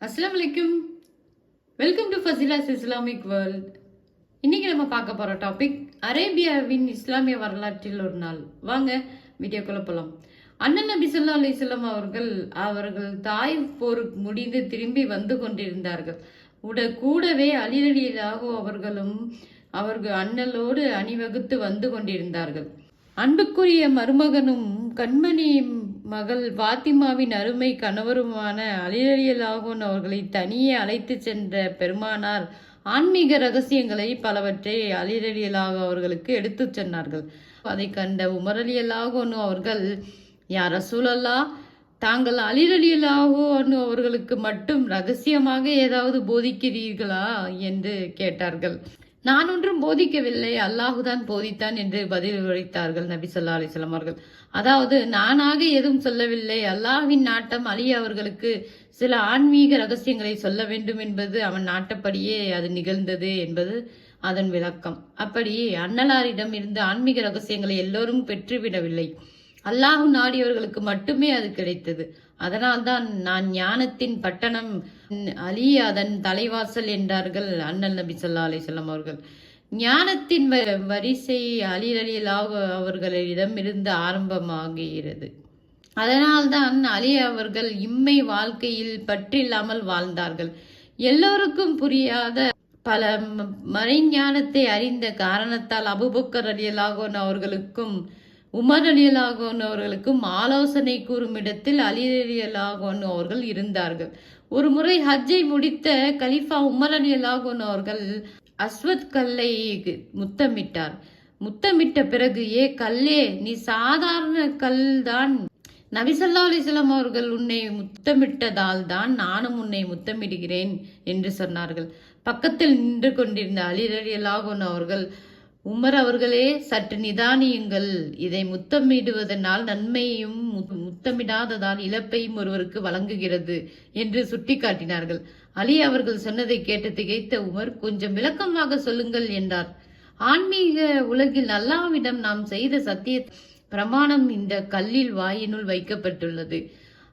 அஸ்ஸலாமு அலைக்கும். Welcome to Fasila's Islamic world. இன்னைக்கு நம்ம பார்க்க போற டாபிக் அரேபியாவின் இஸ்லாமிய வரலாற்றில் ஒரு நாள். வாங்க வீடியோக்குள்ள போலாம். அண்ணன் நபி ஸல்லல்லாஹு அலைஹி வஸல்லம் அவர்கள் தாயிஃப் போருக்கு முடிந்து திரும்பி வந்து கொண்டிருந்தார்கள். கூடவே அலி ரலியல்லாஹு அவர்கள் அண்ணலோடு அணிவகுத்து வந்து கொண்டிருந்தார்கள். அன்புக்குரிய மருமகனும் கண்மணி மகள் பாத்திமாவின் அருமை கணவருமான அலி ரலியல்லாஹு அவர்களை தனியே அழைத்து சென்ற பெருமானார் ஆன்மீக ரகசியங்களை பலவற்றை அலி ரலியல்லாஹு அவர்களுக்கு எடுத்து சொன்னார்கள். அதை கண்ட உமர் ரலியல்லாஹு அவர்கள், யா ரசூலல்லாஹ், தாங்கள் அலி ரலியல்லாஹு அவர்களுக்கு மட்டும் ரகசியமாக ஏதாவது போதிக்கிறீர்களா என்று கேட்டார்கள். நான் ஒன்றும் போதிக்கவில்லை, அல்லாஹுதான் போதித்தான் என்று பதில் உரைத்தார்கள் நபி ஸல்லல்லாஹு அலைஹி வஸல்லம் அவர்கள். அதாவது, நானாக எதுவும் சொல்லவில்லை, அல்லாஹ்வின் நாட்டம் அலி அவர்களுக்கு சில ஆன்மீக ரகசியங்களை சொல்ல வேண்டும் என்பது அவன் நாட்டப்படியே அது நிகழ்ந்தது என்பது அதன் விளக்கம். அப்படி அன்னலாரிடம் இருந்து ஆன்மீக ரகசியங்களை எல்லோரும் பெற்றுவிடவில்லை, அல்லாஹு நாடியவர்களுக்கு மட்டுமே அது கிடைத்தது. அதனால்தான் நான் ஞானத்தின் பட்டணம் அலி அதன் தலைவாசல் என்றார்கள் அண்ணல் நபி ஸல்லல்லாஹு அலைஹி வஸல்லம் அவர்கள். ஞானத்தின் வரிசை அலி ரலியல்லாஹு அவர்களிடம் இருந்து ஆரம்பமாகிறது. அதனால்தான் அலி அவர்கள் இம்மை வாழ்க்கையில் பற்றில்லாமல் வாழ்ந்தார்கள். எல்லோருக்கும் புரியாத பல மறைஞானத்தை அறிந்த காரணத்தால் அபூபக்கர் ரலியல்லாஹு அவர்களுக்கும் உமர் ரலியல்லாஹு அவர்களுக்கும் ஆலோசனை கூறும் இடத்தில் அலி ரலியல்லாஹு அவர்கள் இருந்தார்கள். ஒரு முறை ஹஜ்ஜை முடித்த கலிஃபா உமர் ரலியல்லாஹு அவர்கள் அஸ்வத் கல்லை முத்தமிட்டார். முத்தமிட்ட பிறகு, ஏ கல்லே, நீ சாதாரண கல் தான், நபி ஸல்லல்லாஹு அலைஹி வஸல்லம் அவர்கள் உன்னை முத்தமிட்டதால் தான் நானும் உன்னை முத்தமிடுகிறேன் என்று சொன்னார்கள். பக்கத்தில் நின்று கொண்டிருந்த அலி ரலியல்லாஹு அவர்கள், உமர் அவர்களே, சற்று நிதானியுங்கள், இதை முத்தமிடுவதனால் நன்மையும் முத்தமிடாததால் இழப்பையும் ஒருவருக்கு வழங்குகிறது என்று சுட்டிக்காட்டினார்கள். அலி அவர்கள் சொன்னதை கேட்டு திகைத்த உமர், கொஞ்சம் விளக்கமாக சொல்லுங்கள் என்றார். ஆன்மீக உலகில் அல்லாஹ்விடம் நாம் செய்த சத்திய பிரமாணம் இந்த கல்லில் வாயினுள் வைக்கப்பட்டுள்ளது,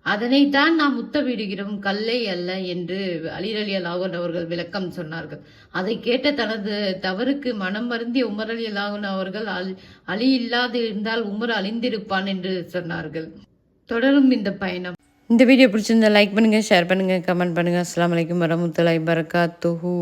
அதனைத்தான் நாம் முத்தமிடுகிறோம், கல்லை அல்ல என்று அலி ரலியல்லாஹு அவர்கள் விளக்கம் சொன்னார்கள். அதை கேட்ட தனது தவறுக்கு மனம் வருந்திய உமர் ரலியல்லாஹு அவர்கள், அலி இல்லாது இருந்தால் உமர் அழிந்திருப்பான் என்று சொன்னார்கள். தொடரும் இந்த பயணம். இந்த வீடியோ பிடிச்சிருந்தா லைக் பண்ணுங்க, ஷேர் பண்ணுங்க, கமெண்ட் பண்ணுங்க. அஸ்ஸலாமு அலைக்கும் வரஹ்மத்துல்லாஹி வபரகாத்துஹு.